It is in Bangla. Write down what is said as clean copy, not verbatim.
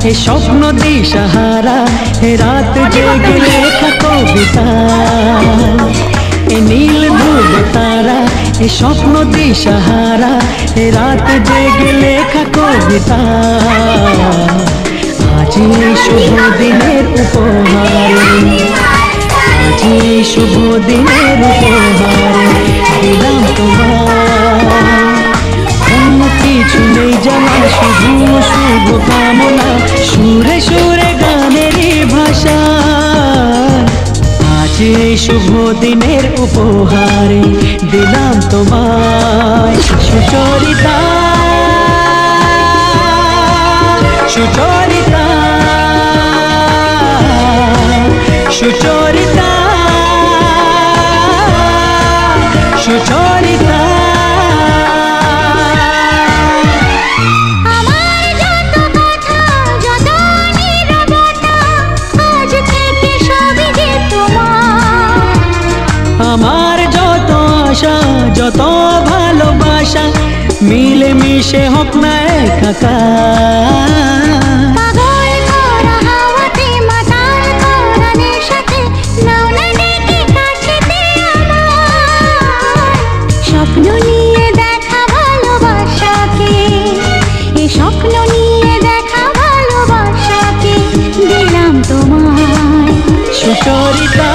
এ স্বপ্ন দিশাহারা, এ রাত জেগে লেখা কবিতা, এ নীল ধ্রুব তারা, এ স্বপ্ন দিশাহারা, এ রাত জেগে লেখা কবিতা। আজ এই শুভ দিনের উপহারে, আজ এই শুভ দিনের উপহারে দিলাম তোমায় অন্য কিছু নেই জানা, শুধু শুভ কামনা, সুরে সুরে গানেরই ভাষা। আজ এই শুভ দিনের উপহারে দিলাম তোমায় সুচরিতা, সুচরিতা, সুচরিতা, সুচরিতা। আমার যত আশা যত ভালোবাসা মিলে মিশে হোক না একাকার। স্বপ্ন নিয়ে দেখা ভালোবাসাকে, এই স্বপ্ন নিয়ে দেখা ভালোবাসাকে দিলাম তোমায় সুচরিতা।